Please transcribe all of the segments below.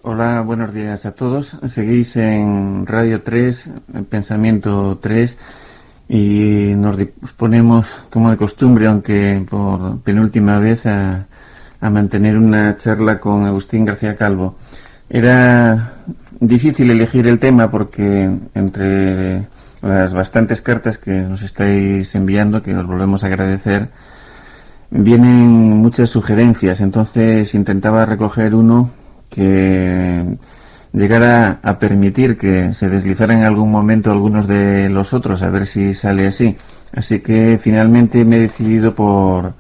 Hola, buenos días a todos. Seguís en Radio 3, en Pensamiento 3, y nos disponemos, como de costumbre, aunque por penúltima vez, a mantener una charla con Agustín García Calvo. Era difícil elegir el tema porque entre las bastantes cartas que nos estáis enviando, que os volvemos a agradecer, vienen muchas sugerencias. Entonces intentaba recoger uno que llegara a permitir que se deslizaran en algún momento algunos de los otros, a ver si sale así. Así que finalmente me he decidido por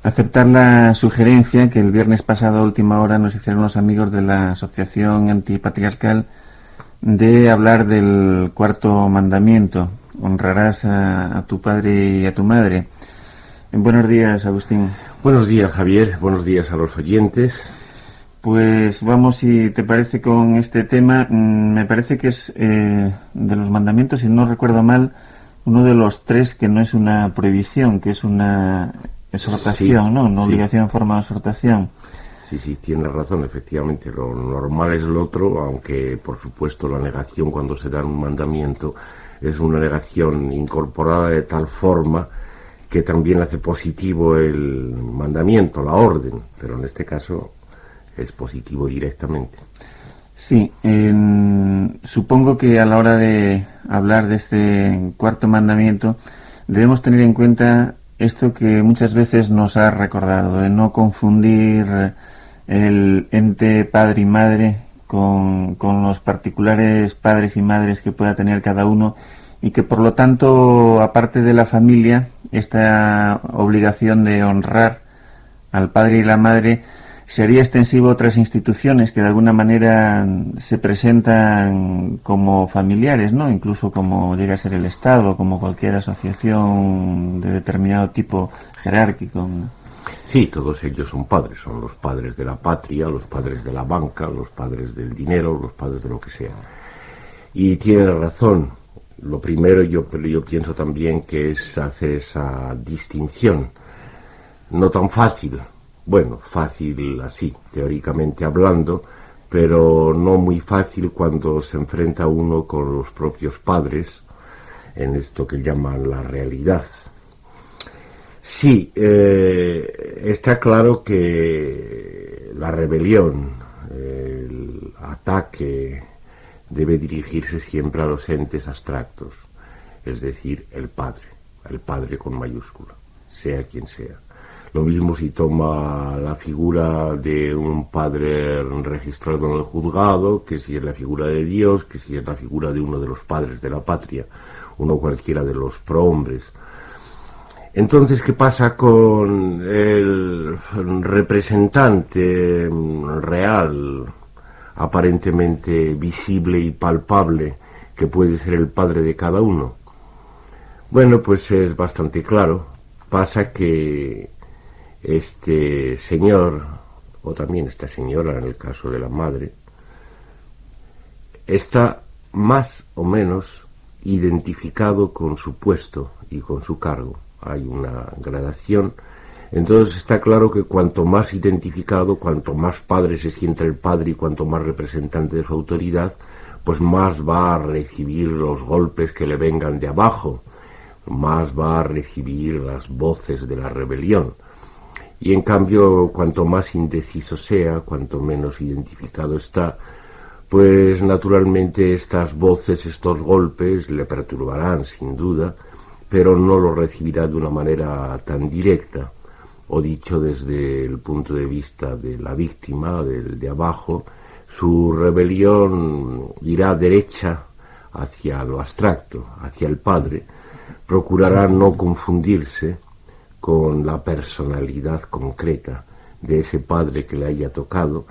aceptar la sugerencia que el viernes pasado a última hora nos hicieron los amigos de la Asociación Antipatriarcal de hablar del cuarto mandamiento: honrarás a tu padre y a tu madre. Buenos días, Agustín. Buenos días, Javier. Buenos días a los oyentes. Pues vamos, si te parece, con este tema. Me parece que es de los mandamientos, si no recuerdo mal, uno de los 3 que no es una prohibición, que es una exhortación, sí, ¿no? Una sí. obligación en forma de exhortación. Sí, tienes razón, efectivamente. Lo normal es lo otro, aunque, por supuesto, la negación cuando se da un mandamiento es una negación incorporada de tal forma que también hace positivo el mandamiento, la orden, pero en este caso es positivo directamente. Sí, supongo que a la hora de hablar de este cuarto mandamiento debemos tener en cuenta esto que muchas veces nos ha recordado, de no confundir el ente padre y madre con los particulares padres y madres que pueda tener cada uno, y que por lo tanto, aparte de la familia, esta obligación de honrar al padre y la madre sería extensivo a otras instituciones que de alguna manera se presentan como familiares, ¿no? Incluso como llega a ser el Estado, como cualquier asociación de determinado tipo jerárquico. Sí, todos ellos son padres, son los padres de la patria, los padres de la banca, los padres del dinero, los padres de lo que sea. Y tiene razón. Lo primero, yo pienso también que es hacer esa distinción. No tan fácil. Bueno, fácil así, teóricamente hablando, pero no muy fácil cuando se enfrenta uno con los propios padres en esto que llaman la realidad. Sí, está claro que la rebelión, el ataque, debe dirigirse siempre a los entes abstractos, es decir, el padre con mayúscula, sea quien sea. Lo mismo si toma la figura de un padre registrado en el juzgado, que si es la figura de Dios, que si es la figura de uno de los padres de la patria, uno cualquiera de los prohombres. Entonces, ¿qué pasa con el representante real, aparentemente visible y palpable, que puede ser el padre de cada uno? Bueno, pues es bastante claro. Pasa que este señor, o también esta señora en el caso de la madre, está más o menos identificado con su puesto y con su cargo. Hay una gradación. Entonces está claro que cuanto más identificado, cuanto más padre se siente el padre y cuanto más representante de su autoridad, pues más va a recibir los golpes que le vengan de abajo, más va a recibir las voces de la rebelión. Y en cambio, cuanto más indeciso sea, cuanto menos identificado está, pues naturalmente estas voces, estos golpes le perturbarán sin duda, pero no lo recibirá de una manera tan directa, o dicho desde el punto de vista de la víctima, del de abajo, su rebelión irá derecha hacia lo abstracto, hacia el padre, procurará no confundirse con la personalidad concreta de ese padre que le haya tocado,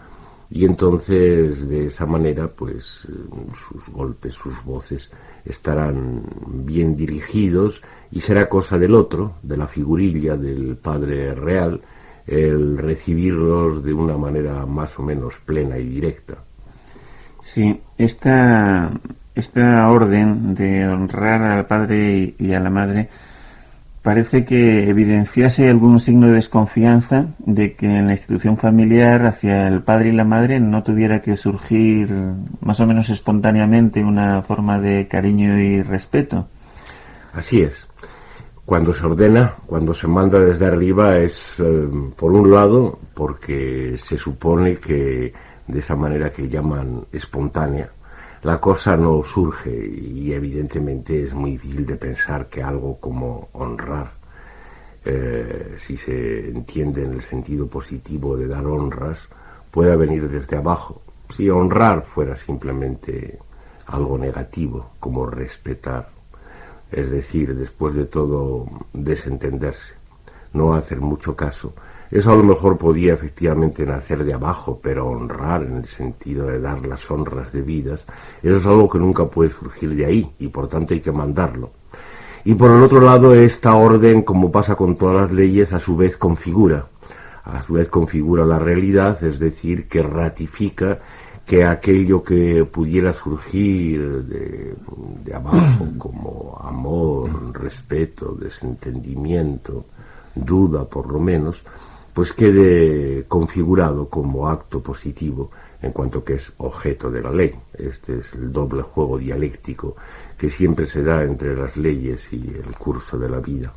y entonces de esa manera pues sus golpes, sus voces estarán bien dirigidos, y será cosa del otro, de la figurilla del padre real, el recibirlos de una manera más o menos plena y directa. Sí, esta orden de honrar al padre y a la madre parece que evidenciase algún signo de desconfianza de que en la institución familiar hacia el padre y la madre no tuviera que surgir más o menos espontáneamente una forma de cariño y respeto. Así es. Cuando se ordena, cuando se manda desde arriba es, por un lado, porque se supone que de esa manera que llaman espontánea, la cosa no surge y evidentemente es muy difícil de pensar que algo como honrar, si se entiende en el sentido positivo de dar honras, pueda venir desde abajo. Si honrar fuera simplemente algo negativo, como respetar, es decir, después de todo desentenderse, no hacer mucho caso, eso a lo mejor podía efectivamente nacer de abajo, pero honrar en el sentido de dar las honras debidas, eso es algo que nunca puede surgir de ahí y por tanto hay que mandarlo. Y por el otro lado, esta orden, como pasa con todas las leyes, a su vez configura la realidad, es decir, que ratifica que aquello que pudiera surgir de abajo, como amor, respeto, desentendimiento, duda por lo menos, pues quede configurado como acto positivo en cuanto que es objeto de la ley. Este es el doble juego dialéctico que siempre se da entre las leyes y el curso de la vida.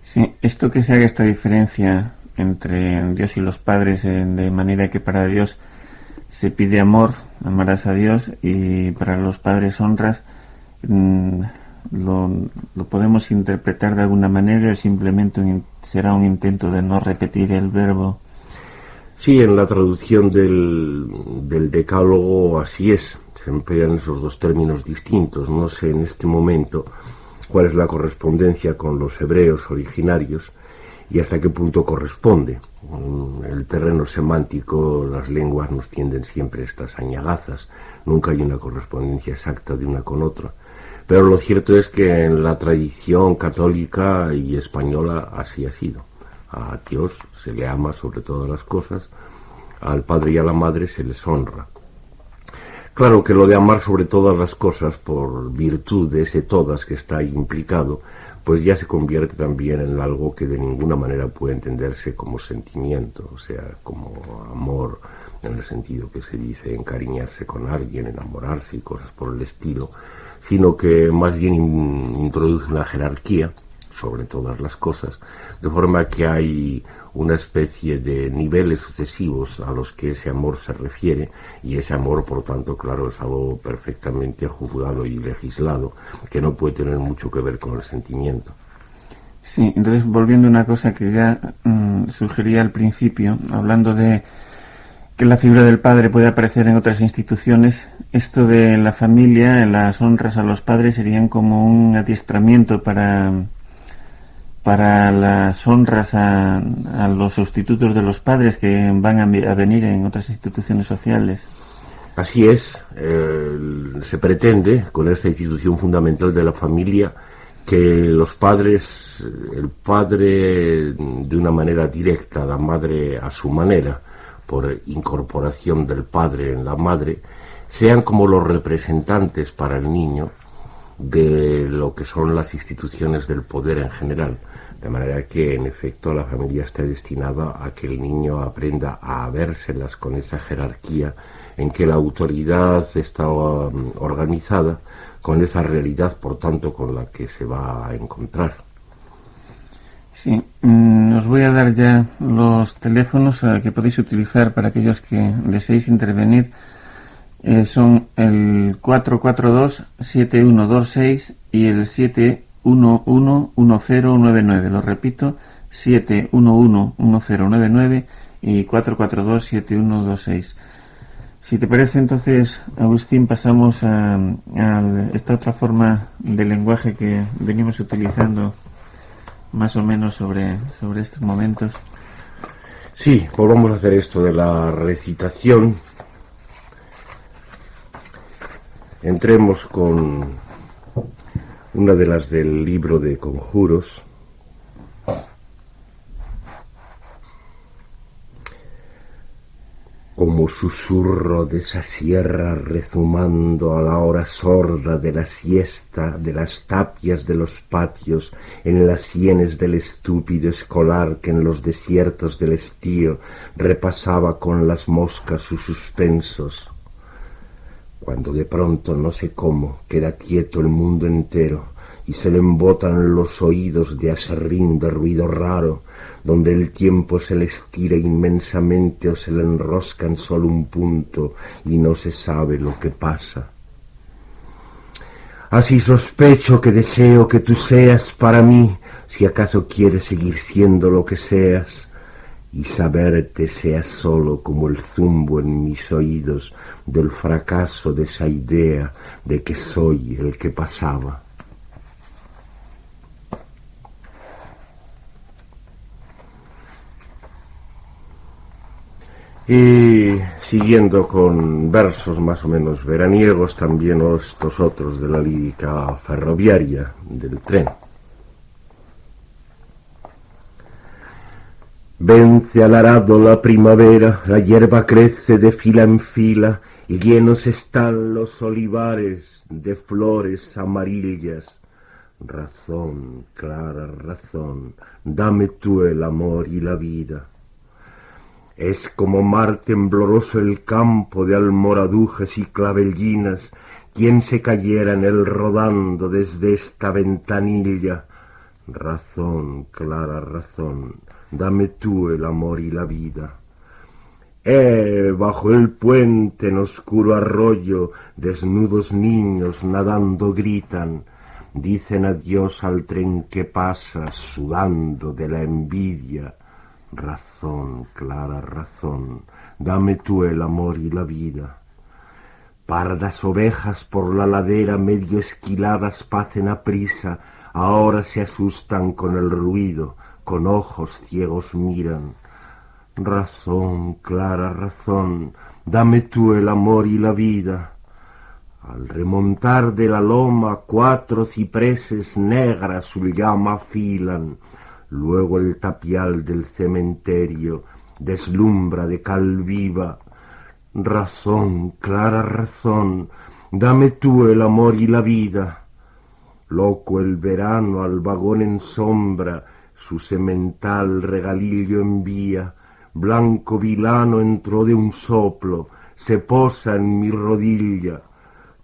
Sí, esto que se haga esta diferencia entre Dios y los padres, de manera que para Dios se pide amor, amarás a Dios, y para los padres honras, lo podemos interpretar de alguna manera, simplemente será un intento de no repetir el verbo. Sí, en la traducción del decálogo así es, se emplean esos dos términos distintos. No sé en este momento cuál es la correspondencia con los hebreos originarios y hasta qué punto corresponde. En el terreno semántico las lenguas nos tienden siempre estas añagazas, nunca hay una correspondencia exacta de una con otra. Pero lo cierto es que en la tradición católica y española así ha sido. A Dios se le ama sobre todas las cosas, al padre y a la madre se les honra. Claro que lo de amar sobre todas las cosas, por virtud de ese todas que está ahí implicado, pues ya se convierte también en algo que de ninguna manera puede entenderse como sentimiento, o sea, como amor, en el sentido que se dice encariñarse con alguien, enamorarse y cosas por el estilo, sino que más bien introduce una jerarquía sobre todas las cosas, de forma que hay una especie de niveles sucesivos a los que ese amor se refiere, y ese amor, por tanto, claro, es algo perfectamente juzgado y legislado, que no puede tener mucho que ver con el sentimiento. Sí, entonces volviendo a una cosa que ya sugería al principio, hablando de que la figura del padre puede aparecer en otras instituciones, esto de la familia, las honras a los padres serían como un adiestramiento para las honras a los sustitutos de los padres que van a venir en otras instituciones sociales. Así es, se pretende con esta institución fundamental de la familia que los padres, el padre de una manera directa, la madre a su manera, por incorporación del padre en la madre, sean como los representantes para el niño de lo que son las instituciones del poder en general, de manera que en efecto la familia está destinada a que el niño aprenda a vérselas con esa jerarquía en que la autoridad está organizada con esa realidad, por tanto, con la que se va a encontrar. Sí, os voy a dar ya los teléfonos que podéis utilizar para aquellos que deseéis intervenir. Son el 442-7126 y el 711-1099. Lo repito, 711-1099 y 442-7126. Si te parece, entonces, Agustín, pasamos a esta otra forma de lenguaje que venimos utilizando más o menos sobre estos momentos. Sí, volvamos a hacer esto de la recitación. Entremos con una de las del libro de conjuros. como susurro de esa sierra rezumando a la hora sorda de la siesta, de las tapias de los patios, en las sienes del estúpido escolar que en los desiertos del estío repasaba con las moscas sus suspensos. Cuando de pronto, no sé cómo, queda quieto el mundo entero y se le embotan los oídos de aserrín de ruido raro, donde el tiempo se le estira inmensamente o se le enrosca en solo un punto y no se sabe lo que pasa. Así sospecho que deseo que tú seas para mí, si acaso quieres seguir siendo lo que seas, y saberte sea solo como el zumbo en mis oídos del fracaso de esa idea de que soy el que pasaba. Y siguiendo con versos más o menos veraniegos, también estos otros de la lírica ferroviaria, del tren. Vence al arado la primavera, la hierba crece de fila en fila, y llenos están los olivares de flores amarillas. Razón, clara razón, dame tú el amor y la vida. Es como mar tembloroso el campo de almoradujas y clavellinas, quien se cayera en él rodando desde esta ventanilla. Razón, clara razón, dame tú el amor y la vida. Bajo el puente en oscuro arroyo, desnudos niños nadando gritan, dicen adiós al tren que pasa, sudando de la envidia. Razón, clara razón, dame tú el amor y la vida. Pardas ovejas por la ladera medio esquiladas pacen aprisa, ahora se asustan con el ruido, con ojos ciegos miran. Razón, clara razón, dame tú el amor y la vida. Al remontar de la loma 4 cipreses negras su llama afilan, luego el tapial del cementerio deslumbra de cal viva. Razón, clara razón, dame tú el amor y la vida. Loco el verano al vagón en sombra su semental regalillo envía, blanco vilano entró de un soplo, se posa en mi rodilla.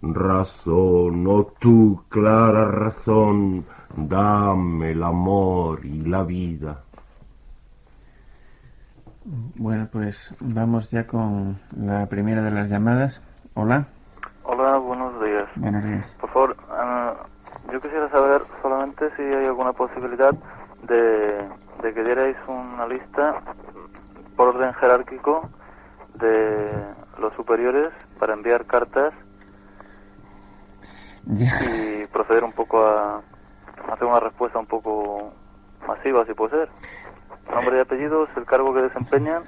Razón, oh tú, clara razón, dame el amor y la vida. Bueno, pues vamos ya con la primera de las llamadas. Hola. Hola, buenos días. Buenos días. Por favor, yo quisiera saber solamente si hay alguna posibilidad de que dierais una lista por orden jerárquico de los superiores para enviar cartas Ya. y proceder un poco a hacer una respuesta un poco masiva, si puede ser. Nombre y apellidos, el cargo que desempeñan.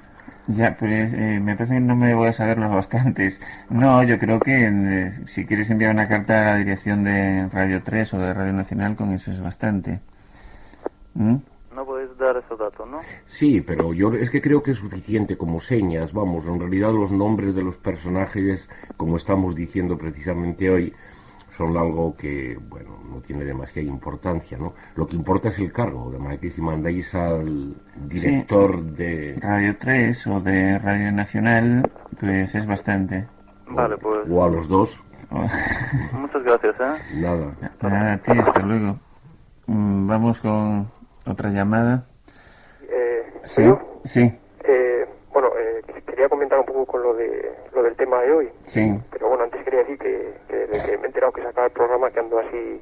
Ya, pues me parece que no me voy a saber los bastantes. No, yo creo que si quieres enviar una carta a la dirección de Radio 3 o de Radio Nacional, con eso es bastante. ¿Mm? No podéis dar esos datos, ¿no? Sí, pero yo es que creo que es suficiente como señas, vamos, en realidad los nombres de los personajes, como estamos diciendo precisamente hoy, son algo que, bueno, no tiene demasiada importancia, ¿no? Lo que importa es el cargo, de manera que si mandáis al director de Radio 3 o de Radio Nacional, pues es bastante. Vale, pues o a los dos, muchas gracias, ¿eh? nada. Nada, a ti, hasta luego. Vamos con otra llamada. ¿Soy yo? Sí, Bueno, quería comentar un poco con lo del tema de hoy. sí. Pero bueno, antes quería decir que desde que me he enterado que se acaba el programa, que ando así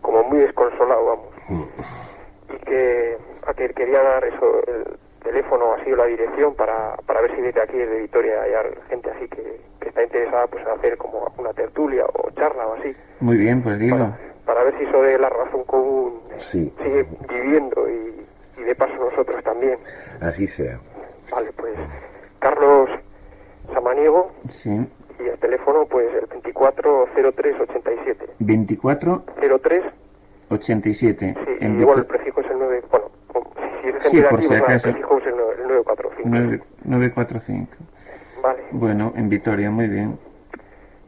como muy desconsolado, vamos. Y que quería dar eso, el teléfono así o la dirección para ver si desde aquí, desde Vitoria, hay gente así que está interesada pues en hacer como una tertulia o charla o así. Muy bien, pues dilo. Para ver si eso de la razón común Sí. sigue viviendo y de paso nosotros también. Así sea. Vale, pues Carlos Samaniego Sí. y el teléfono pues el 240387. 24 03, 87. sí, y En igual el Vito- prefijo es el 9, bueno, si es gente Sí, de por aquí, si pues, acaso. el prefijo es el 945. 945. Vale, Bueno, en Vitoria, muy bien.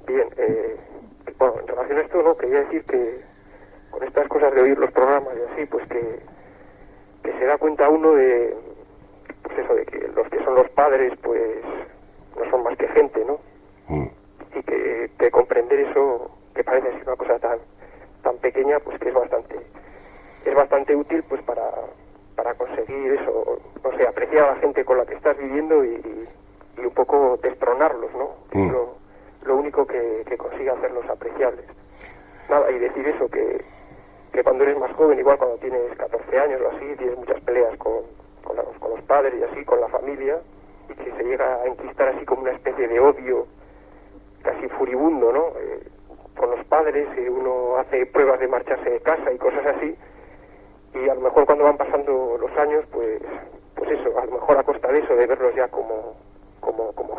Bien, bueno, en relación a esto, no, quería decir que con estas cosas de oír los programas y así, pues que se da cuenta uno de, pues eso, de que los que son los padres, pues no son más que gente, ¿no? Y que comprender eso, que parece ser una cosa tan pequeña, pues que es bastante útil, pues para conseguir eso, no sé, apreciar a la gente con la que estás viviendo y un poco destronarlos, ¿no? Que es lo único que consigue hacerlos apreciables. Nada, y decir eso, que cuando eres más joven, igual cuando tienes 14 años o así, tienes muchas peleas con los padres y así, con la familia, y que se llega a enquistar así como una especie de odio casi furibundo, ¿no? Con los padres, y uno hace pruebas de marcharse de casa y cosas así, y a lo mejor cuando van pasando los años, pues eso, a lo mejor a costa de eso, de verlos ya como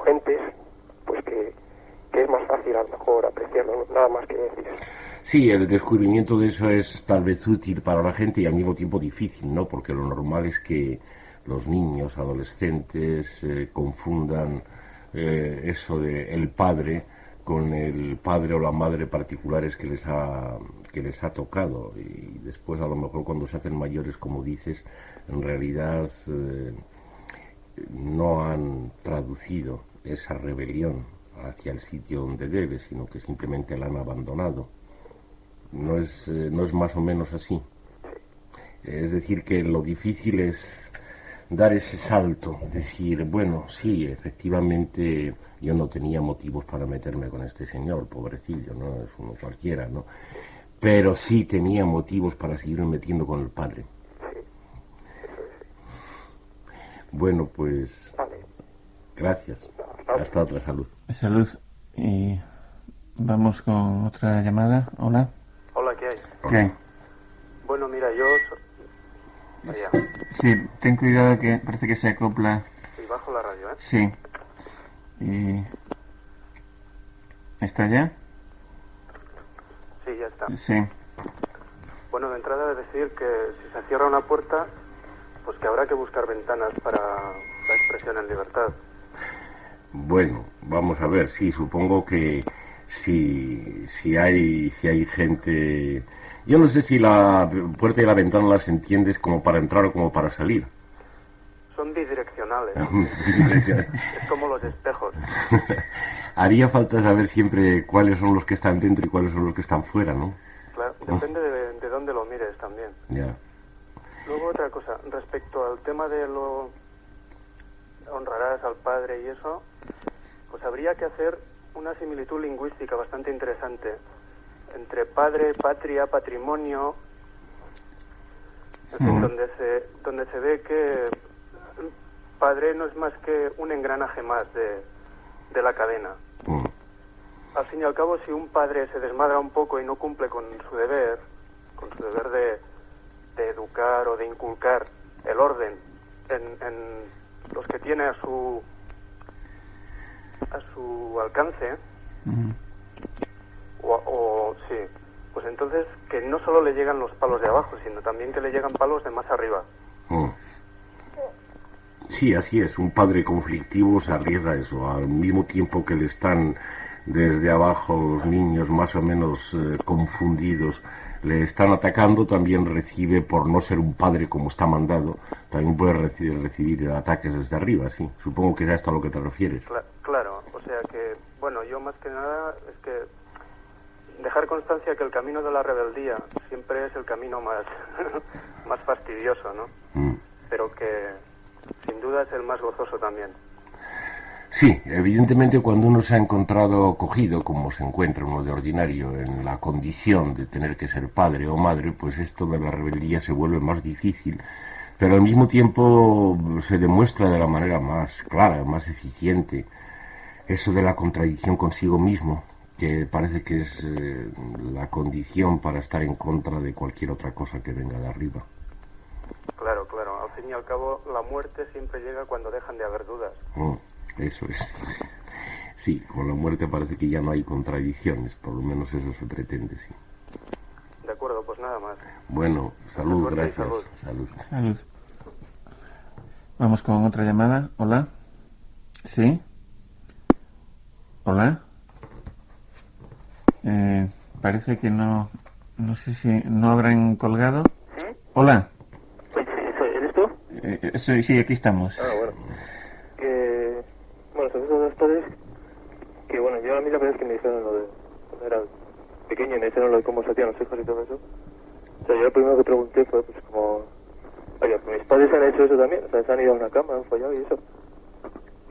gentes, pues que es más fácil a lo mejor apreciarlo, ¿no? Nada más que decir eso. Sí, el descubrimiento de eso es tal vez útil para la gente y al mismo tiempo difícil, ¿no? Porque lo normal es que los niños, adolescentes, confundan eso de el padre con el padre o la madre particulares que les ha tocado, y después a lo mejor cuando se hacen mayores, como dices, en realidad no han traducido esa rebelión hacia el sitio donde debe, sino que simplemente la han abandonado. ¿No es más o menos así? Es decir, que lo difícil es dar ese salto, decir, bueno, sí, efectivamente yo no tenía motivos para meterme con este señor, pobrecillo, no es uno cualquiera, ¿no? Pero sí tenía motivos para seguirme metiendo con el padre. Bueno, pues gracias. Hasta otra. Salud. Salud. Y vamos con otra llamada. Hola. Hola, ¿qué hay? ¿Qué hay? Bueno, mira, yo... Sí, ten cuidado que parece que se acopla. Y bajo la radio, ¿eh? Sí. Y... ¿Está ya? Sí, ya está. Sí. Bueno, de entrada decir que si se cierra una puerta, pues que habrá que buscar ventanas para la expresión en libertad. Bueno, vamos a ver, sí, supongo que si hay gente... Yo no sé si la puerta y la ventana las entiendes como para entrar o como para salir. Son bidireccionales. Es como los espejos. Haría falta saber siempre cuáles son los que están dentro y cuáles son los que están fuera, ¿no? Claro, depende de dónde lo mires también. Ya. Luego otra cosa, respecto al tema de lo honrarás al padre y eso, pues habría que hacer una similitud lingüística bastante interesante entre padre, patria, patrimonio, en fin, donde se ve que padre no es más que un engranaje más de la cadena. Al fin y al cabo, si un padre se desmadra un poco y no cumple con su deber de educar o de inculcar el orden en los que tiene a su alcance, sí, pues entonces que no solo le llegan los palos de abajo, sino también que le llegan palos de más arriba. Sí, así es, un padre conflictivo se arriesga a eso, al mismo tiempo que le están desde abajo los niños más o menos confundidos, le están atacando, también recibe, por no ser un padre como está mandado, también puede recibir ataques desde arriba, sí. Supongo que es a esto a lo que te refieres. Claro, o sea que, bueno, yo más que nada es que dejar constancia que el camino de la rebeldía siempre es el camino más, más fastidioso, ¿no? Pero que sin duda es el más gozoso también. Sí, evidentemente cuando uno se ha encontrado cogido, como se encuentra uno de ordinario, en la condición de tener que ser padre o madre, pues esto de la rebeldía se vuelve más difícil, pero al mismo tiempo se demuestra de la manera más clara, más eficiente, eso de la contradicción consigo mismo, que parece que es la condición para estar en contra de cualquier otra cosa que venga de arriba. Claro, al fin y al cabo la muerte siempre llega cuando dejan de haber dudas. Eso es. Sí, con la muerte parece que ya no hay contradicciones, por lo menos eso se pretende, sí. De acuerdo, pues nada más. Bueno, salud, gracias. Salud. Vamos con otra llamada. Hola. ¿Sí? Hola. Parece que no sé si no habrán colgado. ¿Sí? Hola. ¿Eres tú? Sí, aquí estamos. Bueno. Bueno, son esos dos padres que, bueno, yo a mí la verdad es que me dijeron lo de cuando era pequeño y me dijeron lo de cómo se hacían los hijos y todo eso. O sea, yo lo primero que pregunté fue, pues, como, oye, pues mis padres han hecho eso también, o sea, se han ido a una cama, han follado y eso.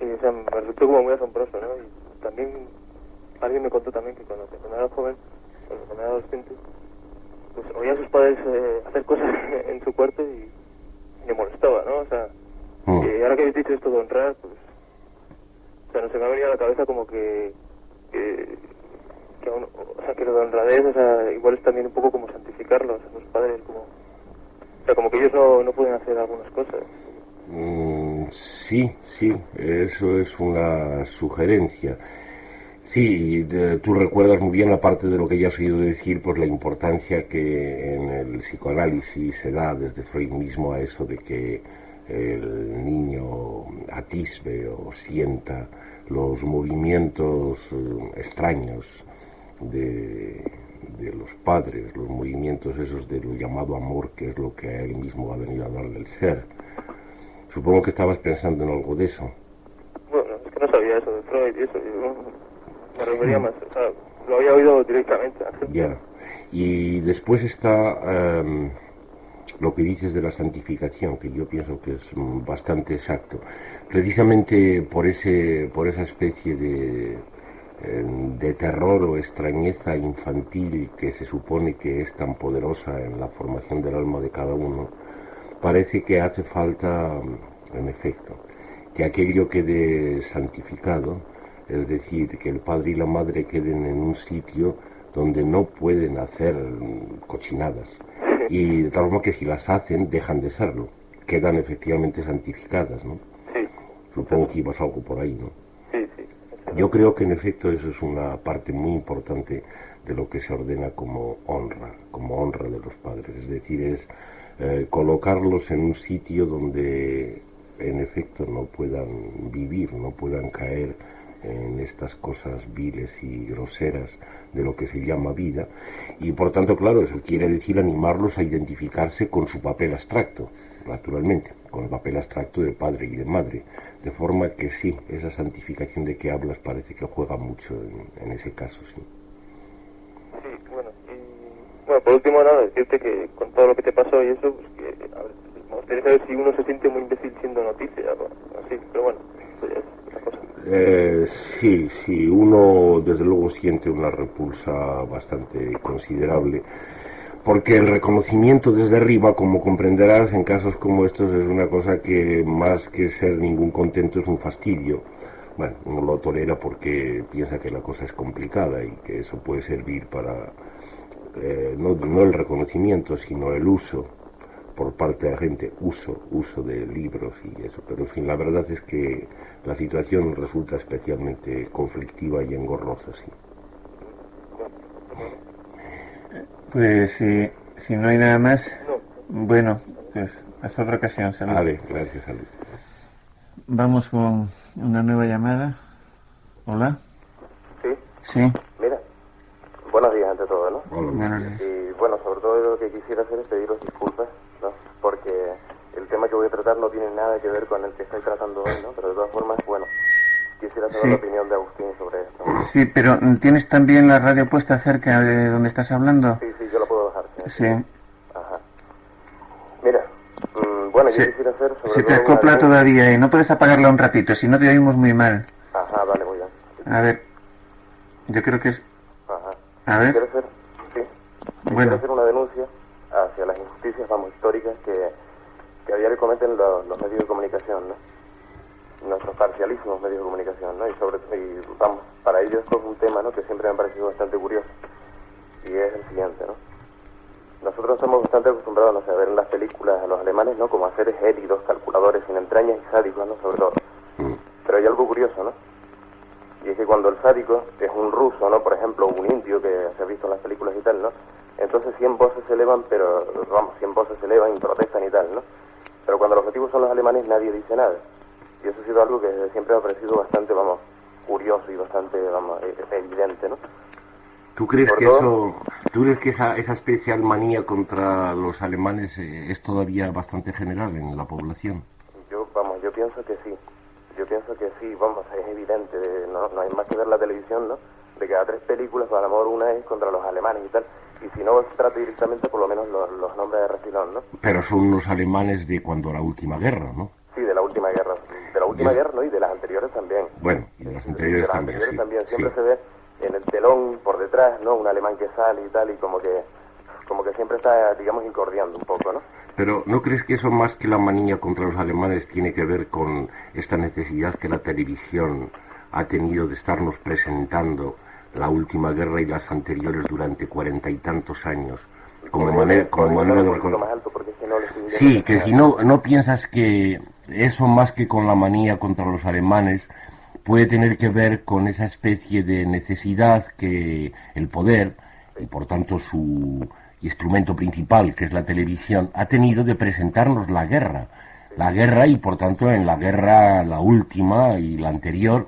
Y, o sea, me resultó como muy asombroso, ¿no? Y también alguien me contó también que cuando era joven, cuando era adolescente, pues oía a sus padres hacer cosas en su cuarto y me molestaba, ¿no? O sea, y ahora que habéis dicho esto de honrar, pues, o sea, no se me ha venido a la cabeza como que o sea, que lo de honradez, o sea, igual es también un poco como santificarlos a sus padres, como, o sea, como que ellos no pueden hacer algunas cosas. Sí, eso es una sugerencia. Sí, tú recuerdas muy bien, aparte de lo que ya has oído decir, pues la importancia que en el psicoanálisis se da desde Freud mismo a eso de que el niño atisbe o sienta los movimientos extraños de los padres, los movimientos esos de lo llamado amor, que es lo que a él mismo ha venido a darle el ser. Supongo que estabas pensando en algo de eso. Bueno, es que no sabía eso de Freud y eso, yo me refería más, o sea, lo había oído directamente. Ya. Y después está lo que dices de la santificación, que yo pienso que es bastante exacto. Precisamente por esa especie de terror o extrañeza infantil que se supone que es tan poderosa en la formación del alma de cada uno, parece que hace falta, en efecto, que aquello quede santificado, es decir, que el padre y la madre queden en un sitio donde no pueden hacer cochinadas, y de tal forma que si las hacen dejan de serlo, quedan efectivamente santificadas, ¿no? Sí. Supongo que ibas algo por ahí, ¿no? Sí. Yo creo que en efecto eso es una parte muy importante de lo que se ordena como honra de los padres, es decir, es colocarlos en un sitio donde en efecto no puedan vivir, no puedan caer en estas cosas viles y groseras de lo que se llama vida, y por tanto, claro, eso quiere decir animarlos a identificarse con su papel abstracto, naturalmente, con el papel abstracto de padre y de madre, de forma que sí, esa santificación de que hablas parece que juega mucho en ese caso, sí. Sí, bueno, y bueno, por último nada, decirte que con todo lo que te pasó y eso, pues que, a ver, me gustaría saber si uno se siente muy imbécil siendo noticia o así, pero bueno, eso ya es otra cosa. Sí, uno desde luego siente una repulsa bastante considerable, porque el reconocimiento desde arriba, como comprenderás, en casos como estos es una cosa que más que ser ningún contento es un fastidio. Bueno, uno lo tolera porque piensa que la cosa es complicada y que eso puede servir para no el reconocimiento, sino el uso por parte de la gente, uso de libros y eso, pero en fin, la verdad es que la situación resulta especialmente conflictiva y engorrosa, sí. Pues si no hay nada más, bueno, pues hasta otra ocasión. Salud. Vale, gracias, salud. Vamos con una nueva llamada. Hola. Sí. Sí. Mira, buenos días ante todo, ¿no? Hola. Buenos días. Y bueno, sobre todo lo que quisiera hacer es pediros disculpas, ¿no? Porque el tema que voy a tratar no tiene nada que ver con el que estoy tratando hoy, ¿no? Pero de todas formas, bueno, quisiera saber la opinión de Agustín sobre esto. Sí, pero ¿tienes también la radio puesta cerca de donde estás hablando? Sí, yo la puedo dejar. Sí. Ajá. Mira, bueno, yo quisiera hacer sobre se te todo acopla todavía y no puedes apagarla un ratito, si no te oímos muy mal. Ajá, vale, muy bien. A ver, yo creo que es... Ajá. A ver. Quiero hacer, sí. Bueno. Quiero hacer una denuncia hacia las injusticias, históricas que a diario cometen los medios de comunicación, ¿no? Nuestros parcialísimos medios de comunicación, ¿no? Y vamos, para ello esto es un tema, ¿no? Que siempre me ha parecido bastante curioso. Y es el siguiente, ¿no? Nosotros estamos bastante acostumbrados, no sé, a ver en las películas a los alemanes, ¿no? Como a seres gélidos, calculadores, sin entrañas y sádicos, ¿no? Sobre todo. Pero hay algo curioso, ¿no? Y es que cuando el sádico es un ruso, ¿no? Por ejemplo, un indio que se ha visto en las películas y tal, ¿no? Entonces 100 voces se elevan, pero, vamos, 100 voces se elevan y protestan y tal, ¿no? Pero cuando los objetivos son los alemanes nadie dice nada. Y eso ha sido algo que siempre me ha parecido bastante, vamos, curioso y bastante, vamos, evidente, ¿no? ¿Tú crees Por que todo, esa especial manía contra los alemanes es todavía bastante general en la población? yo pienso que sí. Yo pienso que sí, vamos, es evidente, no hay más que ver la televisión, ¿no? De cada 3 películas, a lo mejor una es contra los alemanes y tal, y si no se trata directamente, por lo menos los nombres de refilón, ¿no? Pero son los alemanes de cuando la última guerra, ¿no? Sí, de la última guerra, ¿no? Y de las anteriores también. Bueno, y de las anteriores de las también, anteriores sí. también, siempre Sí. se ve en el telón por detrás, ¿no? Un alemán que sale y tal, y como que siempre está, digamos, incordiando un poco, ¿no? Pero ¿no crees que eso más que la manía contra los alemanes tiene que ver con esta necesidad que la televisión ha tenido de estarnos presentando la última guerra y las anteriores durante 40 y tantos años? Como manera de recordar. Más alto porque es que no le estoy viendo Sí, que nada. si no piensas que eso más que con la manía contra los alemanes puede tener que ver con esa especie de necesidad que el poder y por tanto su instrumento principal, que es la televisión, ha tenido de presentarnos la guerra. La guerra y por tanto en la guerra, la última y la anterior,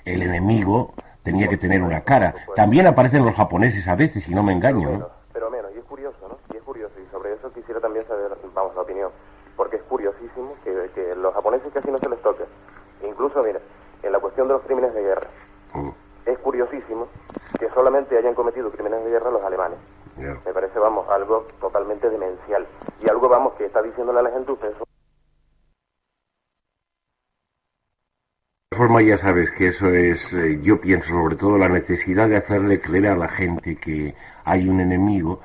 el enemigo tenía que tener una cara. También aparecen los japoneses a veces, si no me engaño, ¿no? Pero menos, y es curioso, ¿no? Y es curioso, y sobre eso quisiera también saber, vamos, la opinión, porque es curiosísimo que los japoneses casi no se les toca. Incluso, mira, en la cuestión de los crímenes de guerra, es curiosísimo que solamente hayan cometido crímenes de guerra los alemanes. Yeah. Me parece, vamos, algo totalmente demencial. Y algo, vamos, que está diciéndole a la gente, ustedes son... De todas formas, ya sabes que eso es, yo pienso sobre todo la necesidad de hacerle creer a la gente que hay un enemigo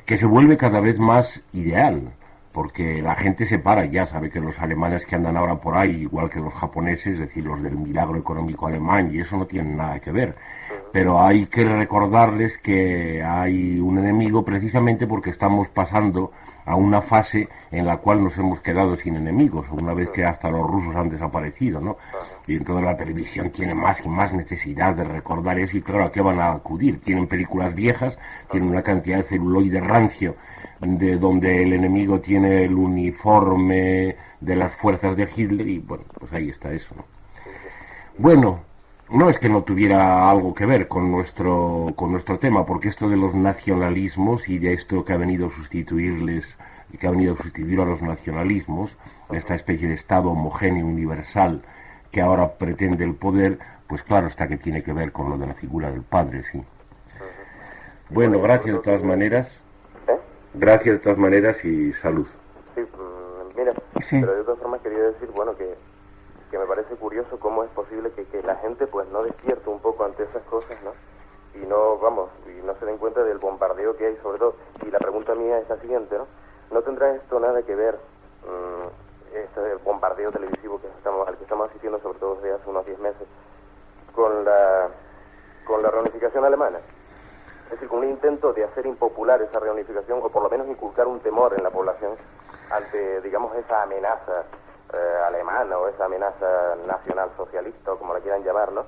que se vuelve cada vez más ideal, porque la gente se para, ya sabe que los alemanes que andan ahora por ahí, igual que los japoneses, es decir, los del milagro económico alemán, y eso no tiene nada que ver. Pero hay que recordarles que hay un enemigo precisamente porque estamos pasando a una fase en la cual nos hemos quedado sin enemigos, una vez que hasta los rusos han desaparecido, ¿no? Y entonces la televisión tiene más y más necesidad de recordar eso, y claro, ¿a qué van a acudir? Tienen películas viejas, tienen una cantidad de celuloide rancio, de donde el enemigo tiene el uniforme de las fuerzas de Hitler, y bueno, pues ahí está eso, ¿no? Bueno, no es que no tuviera algo que ver con nuestro tema, porque esto de los nacionalismos y de esto que ha venido a sustituirles, que ha venido a sustituir a los nacionalismos, esta especie de Estado homogéneo universal que ahora pretende el poder, pues claro está que tiene que ver con lo de la figura del padre, sí. Bueno, gracias de todas maneras. Gracias de todas maneras y salud. Sí, mira, Sí. pero de todas formas quería decir, bueno, que me parece curioso cómo es posible que la gente pues no despierte un poco ante esas cosas, ¿no? Y no, vamos, y no se den cuenta del bombardeo que hay sobre todo. Y la pregunta mía es la siguiente, ¿no? ¿No tendrá esto nada que ver, este bombardeo televisivo al que estamos asistiendo, sobre todo desde hace unos 10 meses, con la reunificación alemana? Es decir, con un intento de hacer impopular esa reunificación, o por lo menos inculcar un temor en la población ante, digamos, esa amenaza alemana o esa amenaza nacional socialista o como la quieran llamar, ¿no?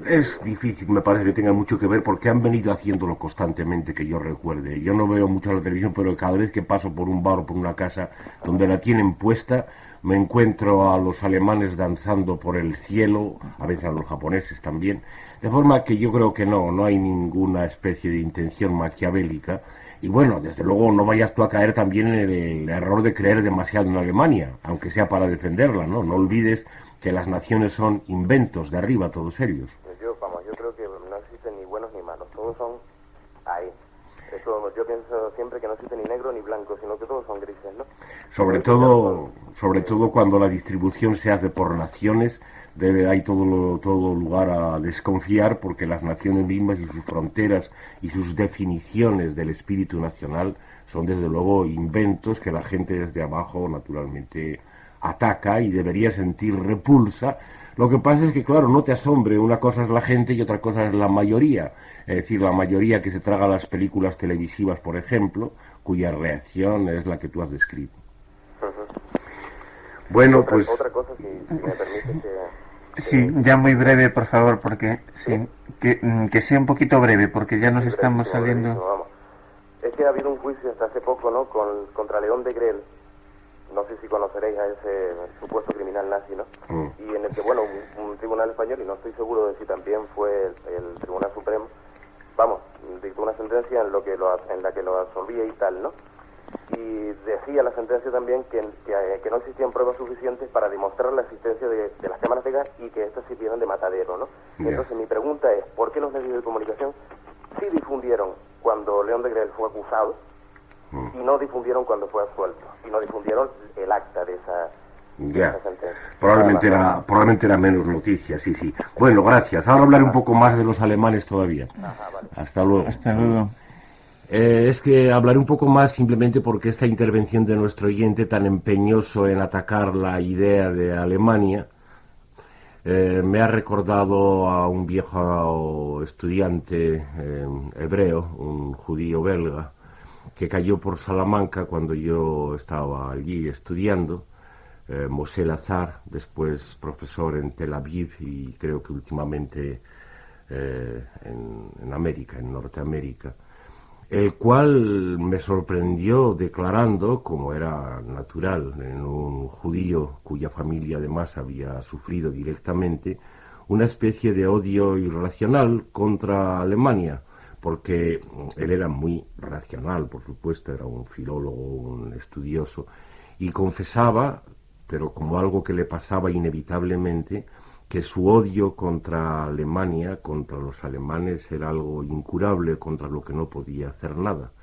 Es difícil, me parece que tenga mucho que ver porque han venido haciéndolo constantemente, que yo recuerde. Yo no veo mucho la televisión, pero cada vez que paso por un bar o por una casa donde la tienen puesta, me encuentro a los alemanes danzando por el cielo, a veces a los japoneses también, de forma que yo creo que no hay ninguna especie de intención maquiavélica. Y bueno, desde luego no vayas tú a caer también en el error de creer demasiado en Alemania, aunque sea para defenderla, ¿no? No olvides que las naciones son inventos de arriba, todos serios. Yo creo que no existen ni buenos ni malos, todos son ahí. Eso, yo pienso siempre que no existe ni negro ni blanco, sino que todos son grises, ¿no? Sobre todo cuando la distribución se hace por naciones, hay todo lugar a desconfiar, porque las naciones mismas y sus fronteras y sus definiciones del espíritu nacional son desde luego inventos que la gente desde abajo naturalmente ataca y debería sentir repulsa. Lo que pasa es que, claro, no te asombre, una cosa es la gente y otra cosa es la mayoría. Es decir, la mayoría que se traga las películas televisivas, por ejemplo, cuya reacción es la que tú has descrito. Bueno, pues... Otra cosa, si me permite que... Sí, ya muy breve, por favor, porque sí, que sea un poquito breve, porque ya nos estamos saliendo. Vamos. Es que ha habido un juicio hasta hace poco, ¿no?, contra León de Grel, no sé si conoceréis a ese supuesto criminal nazi, ¿no? Y en el que, bueno, un tribunal español, y no estoy seguro de si también fue el Tribunal Supremo, vamos, dictó una sentencia en la que lo absolvía y tal, ¿no? Y decía la sentencia también que no existían pruebas suficientes para demostrar la existencia de las cámaras de gas y que estas sirvieran de matadero, ¿no? Entonces mi pregunta es, ¿por qué los medios de comunicación sí difundieron cuando León de Grel fue acusado y no difundieron cuando fue absuelto? Y no difundieron el acta de esa sentencia. Probablemente era menos noticia, sí. Bueno, gracias. Ahora hablaré un poco más de los alemanes todavía. Vale. Hasta luego. Hasta luego. Es que hablaré un poco más simplemente porque esta intervención de nuestro oyente tan empeñoso en atacar la idea de Alemania me ha recordado a un viejo estudiante hebreo, un judío belga, que cayó por Salamanca cuando yo estaba allí estudiando, Moshe Lazar, después profesor en Tel Aviv y creo que últimamente en América, en Norteamérica, el cual me sorprendió declarando, como era natural en un judío cuya familia además había sufrido directamente, una especie de odio irracional contra Alemania, porque él era muy racional, por supuesto, era un filólogo, un estudioso, y confesaba, pero como algo que le pasaba inevitablemente, que su odio contra Alemania, contra los alemanes, era algo incurable, contra lo que no podía hacer nada.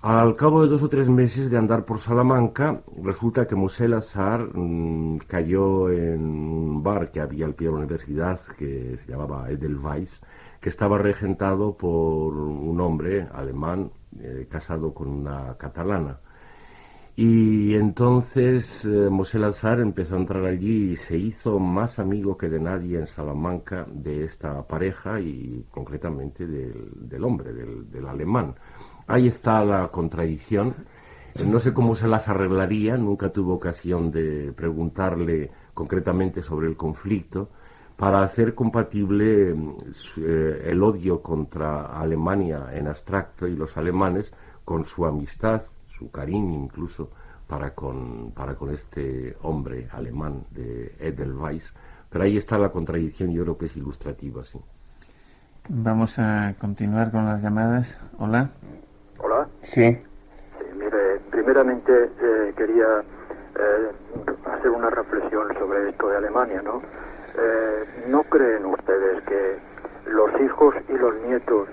Al cabo de 2 o 3 meses de andar por Salamanca, resulta que Moshe Lazar cayó en un bar que había al pie de la universidad, que se llamaba Edelweiss, que estaba regentado por un hombre alemán casado con una catalana. Y entonces Moshe Lazar empezó a entrar allí y se hizo más amigo que de nadie en Salamanca de esta pareja y concretamente del hombre, del alemán. Ahí está la contradicción. No sé cómo se las arreglaría, nunca tuve ocasión de preguntarle concretamente sobre el conflicto, para hacer compatible el odio contra Alemania en abstracto y los alemanes con su amistad, su cariño incluso para con este hombre alemán de Edelweiss. Pero ahí está la contradicción, yo creo que es ilustrativa, sí. Vamos a continuar con las llamadas. Hola. Hola. Sí. Mire, primeramente quería hacer una reflexión sobre esto de Alemania, ¿no? ¿No creen ustedes que los hijos y los nietos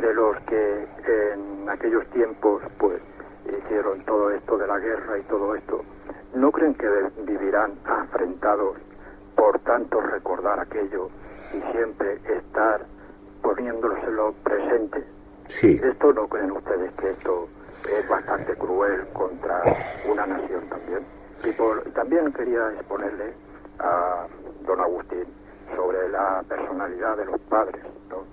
de los que en aquellos tiempos pues hicieron todo esto de la guerra y todo esto, no creen que vivirán afrentados por tanto recordar aquello y siempre estar poniéndoselo presente? Sí. ¿Esto no creen ustedes que esto es bastante cruel contra una nación también? Y también quería exponerle a don Agustín sobre la personalidad de los padres, ¿no?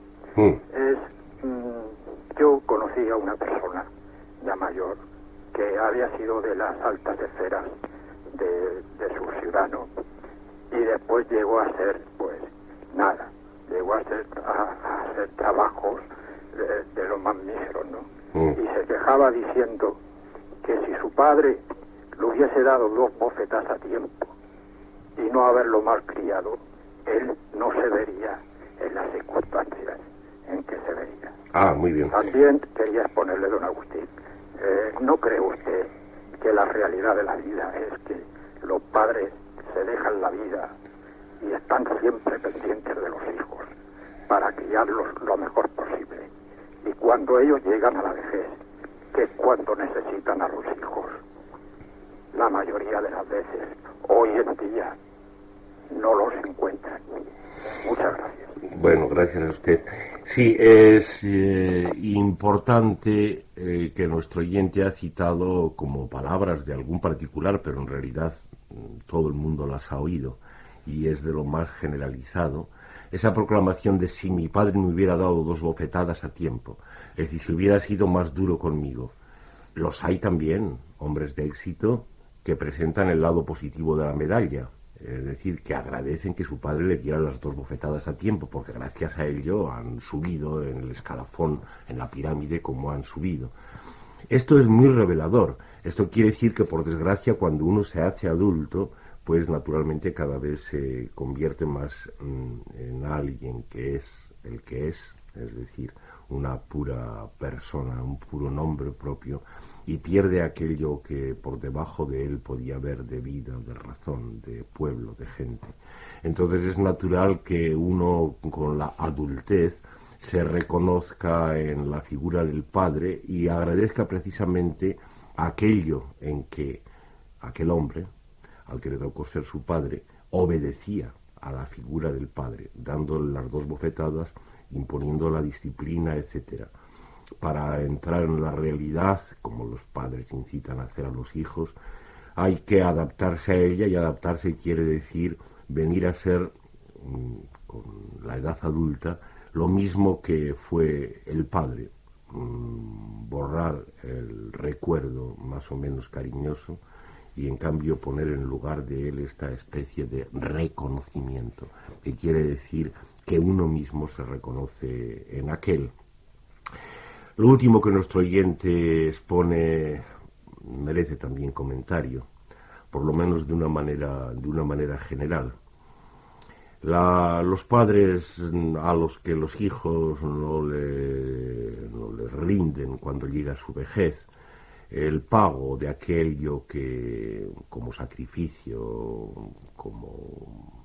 Yo conocí a una persona ya mayor que había sido de las altas esferas de su ciudad, ¿no? Y después llegó a ser, pues, nada, llegó a hacer trabajos de los más míseros, ¿no? Y se quejaba diciendo que si su padre le hubiese dado 2 bofetas a tiempo y no haberlo malcriado, él no se vería en las circunstancias en que se vería. Ah, muy bien. También quería exponerle, don Agustín, ¿no cree usted que la realidad de la vida es que los padres se dejan la vida y están siempre pendientes de los hijos para criarlos lo mejor posible? Y cuando ellos llegan a la vejez, que es cuando necesitan a los hijos, la mayoría de las veces, hoy en día, no los encuentran. Muchas gracias. Bueno, gracias a usted. Sí, es importante que nuestro oyente ha citado como palabras de algún particular, pero en realidad todo el mundo las ha oído y es de lo más generalizado, esa proclamación de si mi padre me hubiera dado 2 bofetadas a tiempo, es decir, si hubiera sido más duro conmigo. Los hay también, hombres de éxito, que presentan el lado positivo de la medalla, es decir, que agradecen que su padre le diera las 2 bofetadas a tiempo, porque gracias a ello han subido en el escalafón, en la pirámide, como han subido. Esto es muy revelador. Esto quiere decir que, por desgracia, cuando uno se hace adulto, pues naturalmente cada vez se convierte más en alguien que es el que es decir, una pura persona, un puro nombre propio, y pierde aquello que por debajo de él podía haber de vida, de razón, de pueblo, de gente. Entonces es natural que uno con la adultez se reconozca en la figura del padre y agradezca precisamente aquello en que aquel hombre, al que le tocó ser su padre, obedecía a la figura del padre, dándole las dos bofetadas, imponiendo la disciplina, etcétera. Para entrar en la realidad, como los padres incitan a hacer a los hijos, hay que adaptarse a ella, y adaptarse quiere decir venir a ser, con la edad adulta, lo mismo que fue el padre, borrar el recuerdo más o menos cariñoso y en cambio poner en lugar de él esta especie de reconocimiento, que quiere decir que uno mismo se reconoce en aquel. Lo último que nuestro oyente expone merece también comentario, por lo menos de una manera general. Los padres a los que los hijos no le rinden cuando llega su vejez, el pago de aquello que como sacrificio, como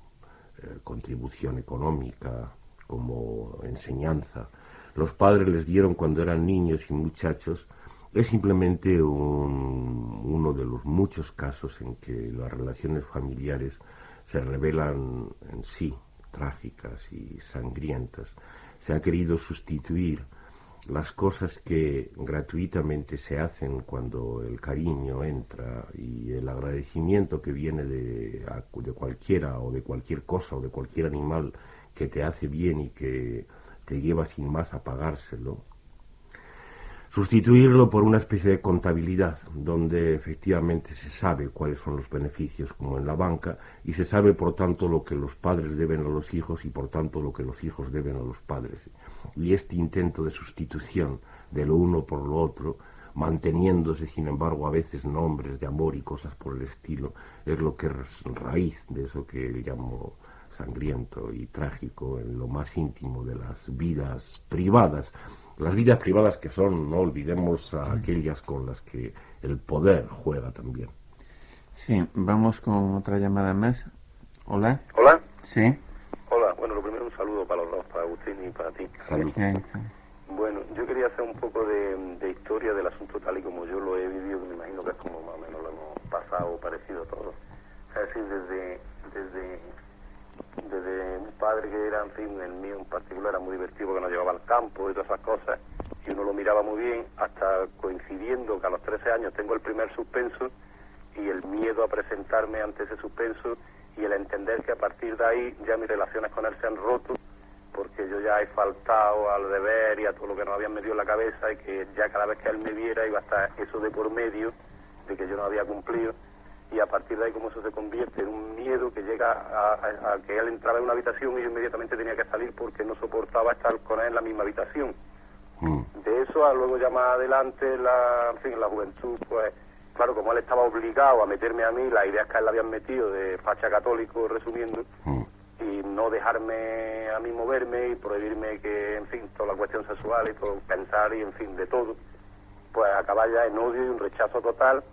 contribución económica, como enseñanza, los padres les dieron cuando eran niños y muchachos, es simplemente uno de los muchos casos en que las relaciones familiares se revelan en sí trágicas y sangrientas. Se ha querido sustituir las cosas que gratuitamente se hacen cuando el cariño entra y el agradecimiento que viene de cualquiera o de cualquier cosa o de cualquier animal que te hace bien y que te lleva sin más a pagárselo, sustituirlo por una especie de contabilidad donde efectivamente se sabe cuáles son los beneficios, como en la banca, y se sabe por tanto lo que los padres deben a los hijos y por tanto lo que los hijos deben a los padres. Y este intento de sustitución de lo uno por lo otro, manteniéndose sin embargo a veces nombres de amor y cosas por el estilo, es lo que es raíz de eso que llamo sangriento y trágico en lo más íntimo de las vidas privadas. Las vidas privadas que son, no olvidemos, aquellas con las que el poder juega también. Sí, vamos con otra llamada más. Hola. Hola. Sí. Hola, bueno, lo primero un saludo para los dos, para Agustín y para ti. Salud. Sí. Bueno, yo quería hacer un poco de historia del asunto tal y como yo lo he vivido, que me imagino que es como más o menos lo hemos pasado parecido a todos. Es decir, desde un padre que era, en fin, el mío en particular era muy divertido porque nos llevaba al campo y todas esas cosas, y uno lo miraba muy bien, hasta coincidiendo que a los 13 años tengo el primer suspenso, y el miedo a presentarme ante ese suspenso, y el entender que a partir de ahí ya mis relaciones con él se han roto, porque yo ya he faltado al deber y a todo lo que nos habían metido en la cabeza, y que ya cada vez que él me viera iba a estar eso de por medio, de que yo no había cumplido. Y a partir de ahí como eso se convierte en un miedo que llega a que él entraba en una habitación y yo inmediatamente tenía que salir porque no soportaba estar con él en la misma habitación. De eso a luego ya más adelante, en la juventud, pues claro, como él estaba obligado a meterme a mí las ideas que él le habían metido de facha católico, resumiendo, y no dejarme a mí moverme y prohibirme que, en fin, toda la cuestión sexual y todo, pensar y, en fin, de todo, pues acaba ya en odio y un rechazo total.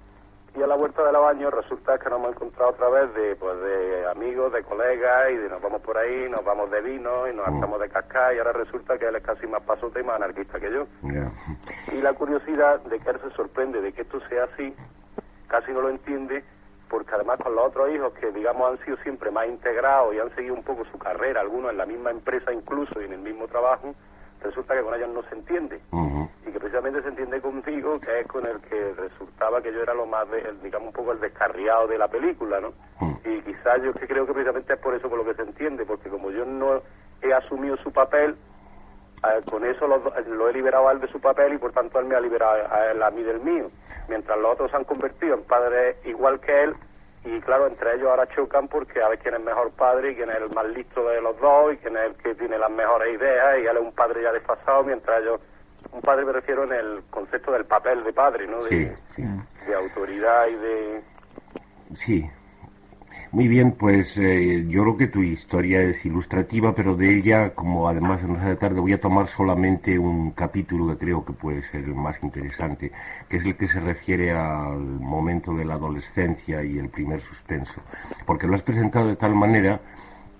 Y a la vuelta de los años resulta que nos hemos encontrado otra vez de amigos, de colegas, y nos vamos por ahí, nos vamos de vino y nos hartamos de cascar, y ahora resulta que él es casi más pasote y más anarquista que yo. Yeah. Y la curiosidad de que él se sorprende de que esto sea así, casi no lo entiende, porque además con los otros hijos que, digamos, han sido siempre más integrados y han seguido un poco su carrera, algunos en la misma empresa incluso y en el mismo trabajo, resulta que con ellos no se entiende. Y que precisamente se entiende conmigo, que es con el que resultaba que yo era lo más, digamos, un poco el descarriado de la película, ¿no? Y quizás yo que creo que precisamente es por eso por lo que se entiende, porque como yo no he asumido su papel, con eso lo he liberado a él de su papel y por tanto él me ha liberado a mí del mío. Mientras los otros se han convertido en padres igual que él, y claro, entre ellos ahora chocan porque a ver quién es mejor padre y quién es el más listo de los dos y quién es el que tiene las mejores ideas, y él es un padre ya desfasado mientras ellos un padre me refiero en el concepto del papel de padre, ¿no? De autoridad y de... Sí. Muy bien, pues yo creo que tu historia es ilustrativa, pero de ella, como además en la tarde voy a tomar solamente un capítulo que creo que puede ser el más interesante, que es el que se refiere al momento de la adolescencia y el primer suspenso, porque lo has presentado de tal manera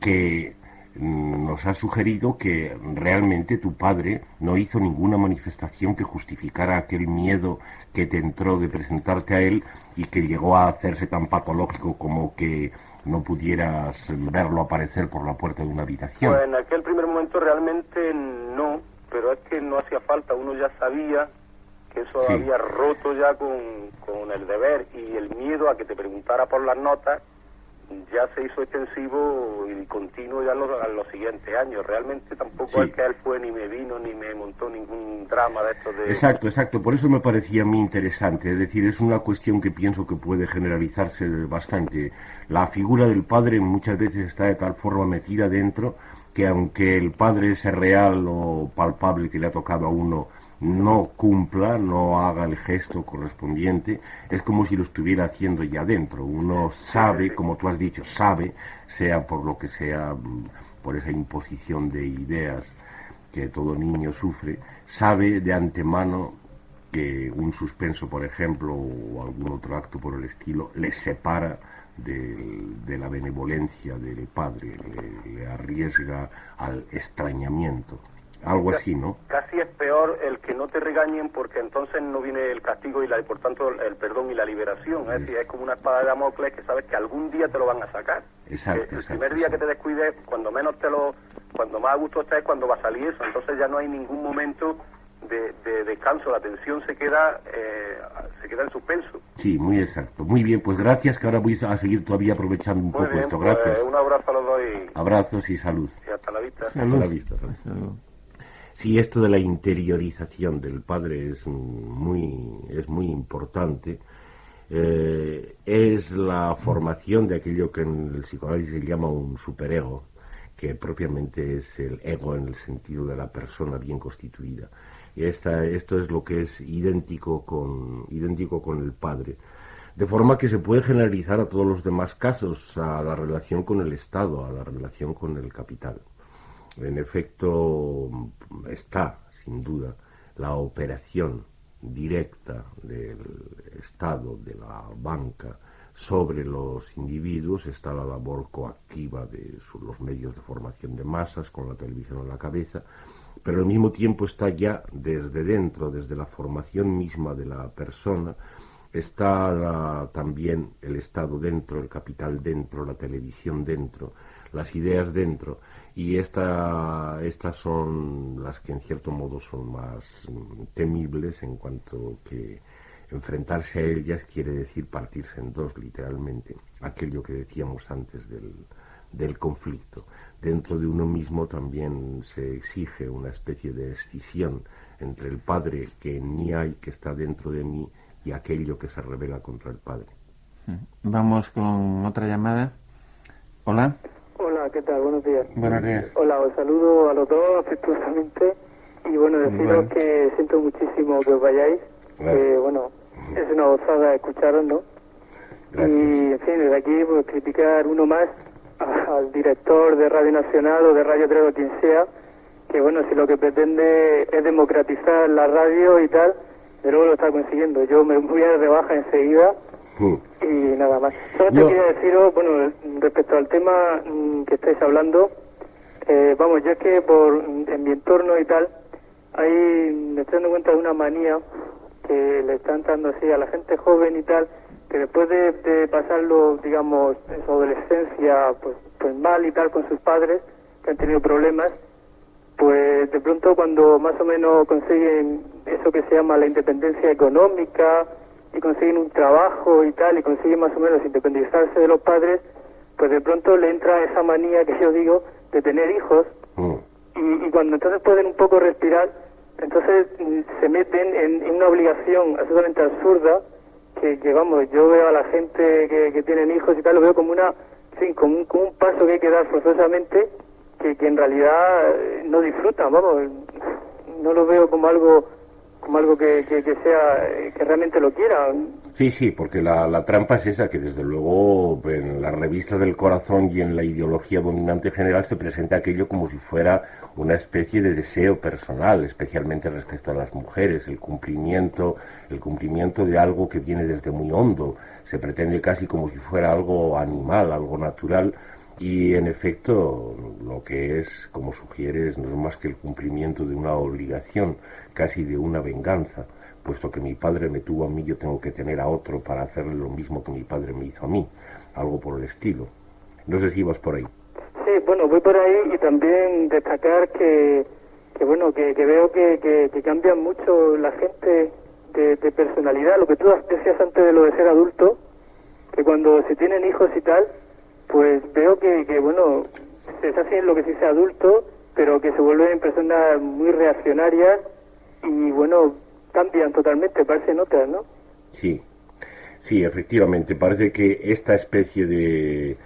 que nos ha sugerido que realmente tu padre no hizo ninguna manifestación que justificara aquel miedo que te entró de presentarte a él y que llegó a hacerse tan patológico como que no pudieras verlo aparecer por la puerta de una habitación. Pues en aquel primer momento realmente no, pero es que no hacía falta, uno ya sabía que eso había roto ya con el deber, y el miedo a que te preguntara por las notas ya se hizo extensivo y continuo ya en los siguientes años. Realmente tampoco es que él fue ni me vino ni me montó ningún drama de estos de... Exacto, por eso me parecía a mí interesante, es decir, es una cuestión que pienso que puede generalizarse bastante. La figura del padre muchas veces está de tal forma metida dentro que aunque el padre ese real o palpable que le ha tocado a uno no cumpla, no haga el gesto correspondiente, es como si lo estuviera haciendo ya dentro. Uno sabe, como tú has dicho, sabe, sea por lo que sea, por esa imposición de ideas que todo niño sufre, sabe de antemano que un suspenso, por ejemplo, o algún otro acto por el estilo, le separa de la benevolencia del padre, le arriesga al extrañamiento. Algo así, ¿no? Casi es peor el que no te regañen, porque entonces no viene el castigo y por tanto el perdón y la liberación. Es decir, es como una espada de Damocles que sabes que algún día te lo van a sacar. Exacto. El primer día que te descuides, cuando más a gusto estés, cuando va a salir eso. Entonces ya no hay ningún momento de descanso, la tensión se queda en suspenso. Sí, muy exacto. Muy bien, pues gracias, que ahora voy a seguir todavía aprovechando un poco esto. Gracias. Un abrazo a los dos y... Abrazos y salud. Y hasta la vista. Hasta la vista. Sí, esto de la interiorización del padre es muy importante. Es la formación de aquello que en el psicoanálisis se llama un superego, que propiamente es el ego en el sentido de la persona bien constituida. Y esto es lo que es idéntico con el padre. De forma que se puede generalizar a todos los demás casos, a la relación con el Estado, a la relación con el capital. En efecto, está, sin duda, la operación directa del Estado, de la banca, sobre los individuos, está la labor coactiva de los medios de formación de masas, con la televisión en la cabeza, pero al mismo tiempo está ya desde dentro, desde la formación misma de la persona, está también el Estado dentro, el capital dentro, la televisión dentro, las ideas dentro, y estas son las que en cierto modo son más temibles, en cuanto que enfrentarse a ellas quiere decir partirse en dos, literalmente, aquello que decíamos antes del conflicto. Dentro de uno mismo también se exige una especie de escisión entre el padre que en mí hay, que está dentro de mí, y aquello que se revela contra el padre. Vamos con otra llamada. Hola. Hola, ¿qué tal? Buenos días. Buenos días. Hola, os saludo a los dos afectuosamente y bueno, deciros que siento muchísimo que os vayáis, que bueno, es una gozada escucharos, ¿no? Gracias. Y en fin, desde aquí pues criticar uno más al director de Radio Nacional o de Radio 3 o quien sea, que bueno, si lo que pretende es democratizar la radio y tal, de luego lo está consiguiendo. Yo me voy a de rebaja enseguida. Y nada más. Solo te quería deciros, bueno, respecto al tema que estáis hablando, vamos, yo es que en mi entorno y tal, me estoy dando cuenta de una manía que le están dando así a la gente joven y tal, que después de pasarlo, digamos, en su adolescencia, pues mal y tal con sus padres, que han tenido problemas, pues de pronto cuando más o menos consiguen eso que se llama la independencia económica, y consiguen un trabajo y tal, y consiguen más o menos independizarse de los padres, pues de pronto le entra esa manía que yo digo de tener hijos, y cuando entonces pueden un poco respirar, entonces se meten en una obligación absolutamente absurda, que vamos, yo veo a la gente que tienen hijos y tal, lo veo como como un paso que hay que dar forzosamente, que en realidad no disfrutan, vamos, no lo veo como algo como algo que sea, que realmente lo quieran. Sí, porque la trampa es esa, que desde luego en las revistas del corazón y en la ideología dominante general se presenta aquello como si fuera una especie de deseo personal, especialmente respecto a las mujeres, el cumplimiento de algo que viene desde muy hondo, se pretende casi como si fuera algo animal, algo natural, y en efecto lo que es, como sugieres, no es más que el cumplimiento de una obligación, casi de una venganza. Puesto que mi padre me tuvo a mí, yo tengo que tener a otro para hacerle lo mismo que mi padre me hizo a mí, algo por el estilo. No sé si ibas por ahí. Sí, bueno, voy por ahí, y también destacar que veo que cambian mucho la gente de personalidad. Lo que tú decías antes de lo de ser adulto, que cuando se tienen hijos y tal, pues veo que se hacen lo que se dice adulto, pero que se vuelven personas muy reaccionarias y cambian totalmente, parecen otras, ¿no? Sí, efectivamente, parece que esta especie de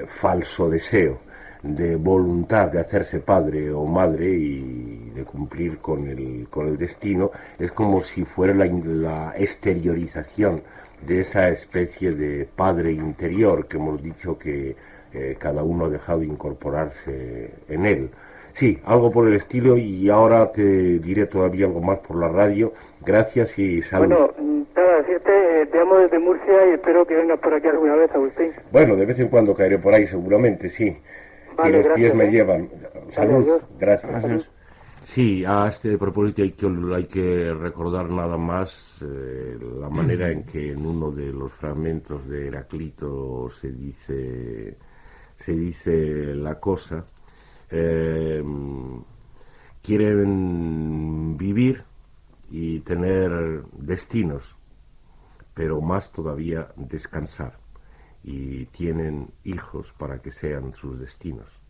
falso deseo, de voluntad de hacerse padre o madre y de cumplir con el destino, es como si fuera la exteriorización de esa especie de padre interior que hemos dicho que cada uno ha dejado incorporarse en él. Sí, algo por el estilo, y ahora te diré todavía algo más por la radio. Gracias y salud. Bueno, nada, decirte, te amo desde Murcia y espero que vengas por aquí alguna vez, Agustín. Bueno, de vez en cuando caeré por ahí, seguramente, sí. Vale, si los gracias, pies me llevan. Salud, adiós. gracias. Adiós. Sí, a este propósito hay que recordar nada más la manera en que en uno de los fragmentos de Heráclito se dice la cosa. Quieren vivir y tener destinos, pero más todavía descansar, y tienen hijos para que sean sus destinos.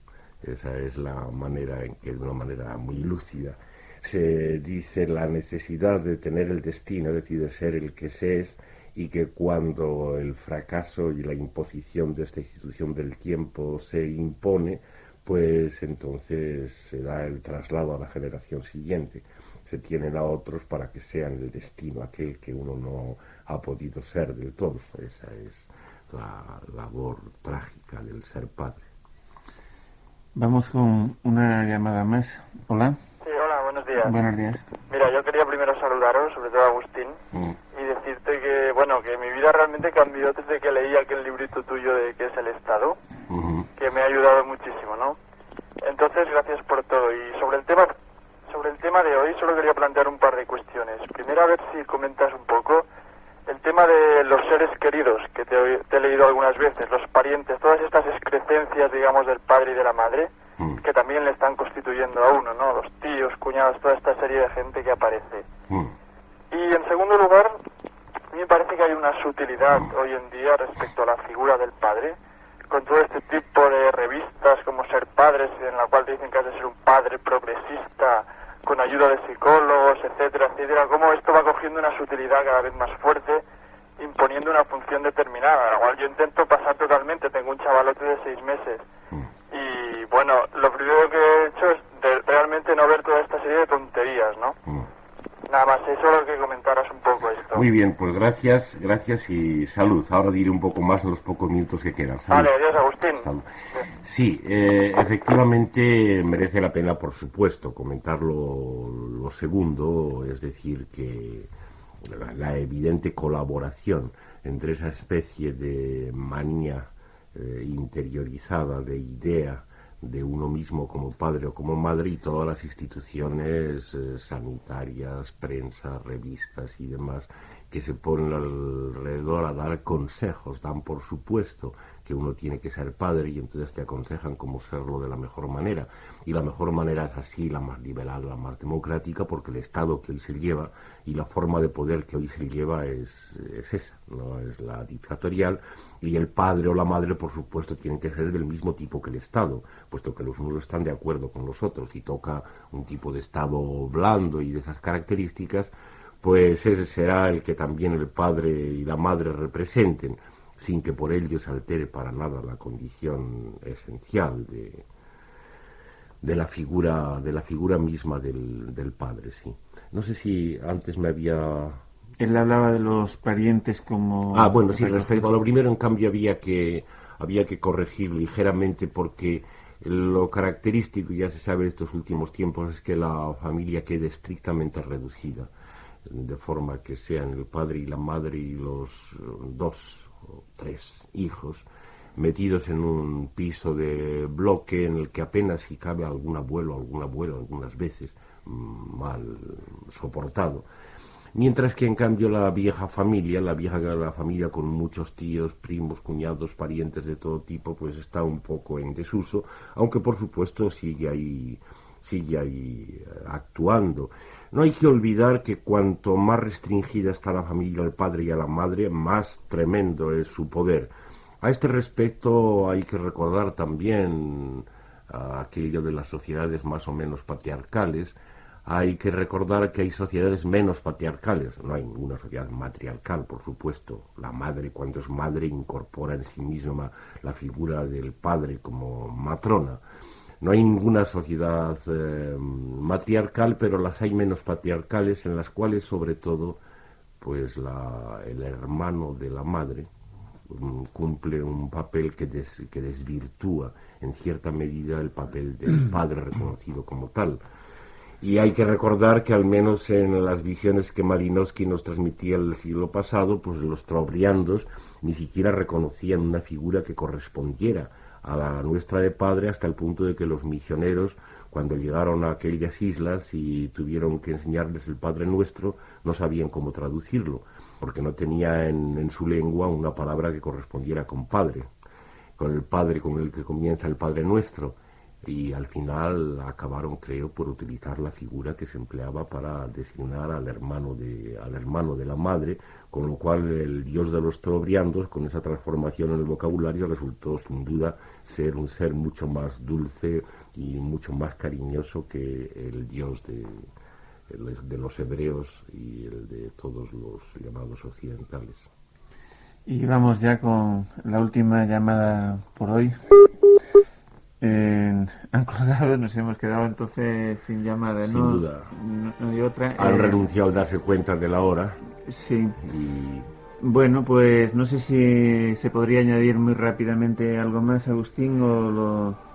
Esa es la manera en que, de una manera muy lúcida, se dice la necesidad de tener el destino, es decir, de ser el que se es, y que cuando el fracaso y la imposición de esta institución del tiempo se impone, pues entonces se da el traslado a la generación siguiente. Se tienen a otros para que sean el destino, aquel que uno no ha podido ser del todo. Esa es la labor trágica del ser padre. Vamos con una llamada más. Hola. Sí, hola, buenos días. Buenos días. Mira, yo quería primero saludaros, sobre todo a Agustín, y decirte que, que mi vida realmente cambió desde que leí aquel librito tuyo de qué es el Estado, que me ha ayudado muchísimo, ¿no? Entonces, gracias por todo. Y sobre el tema de hoy, solo quería plantear un par de cuestiones. Primero, a ver si comentas un poco el tema de los seres queridos, que te he leído algunas veces, los parientes, todas estas excrecencias, digamos, del padre y de la madre, que también le están constituyendo a uno, ¿no? Los tíos, cuñados, toda esta serie de gente que aparece. Y en segundo lugar, a mí me parece que hay una sutilidad hoy en día respecto a la figura del padre, con todo este tipo de revistas como Ser Padres, en la cual te dicen que has de ser un padre progresista, con ayuda de psicólogos, etcétera, etcétera, cómo esto va cogiendo una sutilidad cada vez más fuerte, imponiendo una función determinada, la cual yo intento pasar totalmente. Tengo un chavalote de 6 meses y lo primero que he hecho es realmente no ver toda esta serie de tonterías, ¿no? Nada más, eso es lo que comentaras un poco esto. Muy bien, pues gracias y salud. Ahora diré un poco más en los pocos minutos que quedan. Salud. Vale, adiós, Agustín. Salud. Sí, efectivamente merece la pena, por supuesto, comentar lo segundo, es decir, que la evidente colaboración entre esa especie de manía interiorizada, de idea de uno mismo como padre o como madre, y todas las instituciones sanitarias, prensa, revistas y demás que se ponen alrededor a dar consejos, dan por supuesto que uno tiene que ser padre y entonces te aconsejan cómo serlo de la mejor manera, y la mejor manera es así, la más liberal, la más democrática, porque el Estado que hoy se lleva y la forma de poder que hoy se lleva es esa, no es la dictatorial, y el padre o la madre por supuesto tienen que ser del mismo tipo que el Estado, puesto que los unos están de acuerdo con los otros y toca un tipo de Estado blando y de esas características, pues ese será el que también el padre y la madre representen, sin que por ello se altere para nada la condición esencial de la figura misma del padre, sí. No sé si antes me había... Él hablaba de los parientes como... bueno, sí, respecto a lo primero, en cambio, había que corregir ligeramente, porque lo característico, ya se sabe de estos últimos tiempos, es que la familia quede estrictamente reducida, de forma que sean el padre y la madre y los 2 o 3 hijos metidos en un piso de bloque en el que apenas si cabe algún abuelo algunas veces, mal soportado. Mientras que en cambio la vieja familia con muchos tíos, primos, cuñados, parientes de todo tipo, pues está un poco en desuso, aunque por supuesto sigue ahí actuando. No hay que olvidar que cuanto más restringida está la familia al padre y a la madre, más tremendo es su poder. A este respecto hay que recordar también aquello de las sociedades más o menos patriarcales. Hay que recordar que hay sociedades menos patriarcales. No hay ninguna sociedad matriarcal, por supuesto. La madre, cuando es madre, incorpora en sí misma la figura del padre como matrona. No hay ninguna sociedad matriarcal, pero las hay menos patriarcales, en las cuales, sobre todo, pues el hermano de la madre cumple un papel que desvirtúa en cierta medida el papel del padre reconocido como tal. Y hay que recordar que al menos en las visiones que Malinowski nos transmitía el siglo pasado, pues los trobriandos ni siquiera reconocían una figura que correspondiera a la nuestra de padre, hasta el punto de que los misioneros, cuando llegaron a aquellas islas y tuvieron que enseñarles el Padre Nuestro, no sabían cómo traducirlo, porque no tenía en su lengua una palabra que correspondiera con padre, con el padre con el que comienza el Padre Nuestro. Y al final acabaron, creo, por utilizar la figura que se empleaba para designar al hermano de la madre, con lo cual el dios de los trobriandos, con esa transformación en el vocabulario, resultó sin duda ser un ser mucho más dulce y mucho más cariñoso que el dios de los hebreos y el de todos los llamados occidentales. Y vamos ya con la última llamada por hoy. Han colgado, nos hemos quedado entonces sin llamada. Sin duda. No hay otra. Han renunciado al darse cuenta de la hora. Sí. Bueno, pues no sé si se podría añadir muy rápidamente algo más, Agustín,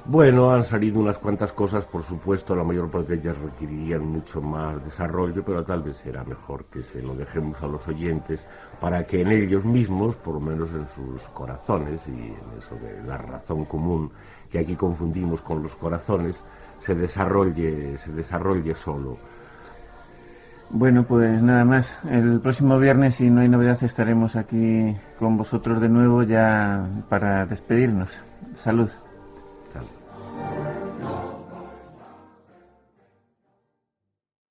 Bueno, han salido unas cuantas cosas, por supuesto, la mayor parte de ellas requerirían mucho más desarrollo, pero tal vez será mejor que se lo dejemos a los oyentes para que en ellos mismos, por lo menos en sus corazones y en eso de la razón común, que aquí confundimos con los corazones, se desarrolle solo. Bueno, pues nada más. El próximo viernes, si no hay novedad, estaremos aquí con vosotros de nuevo ya para despedirnos. Salud.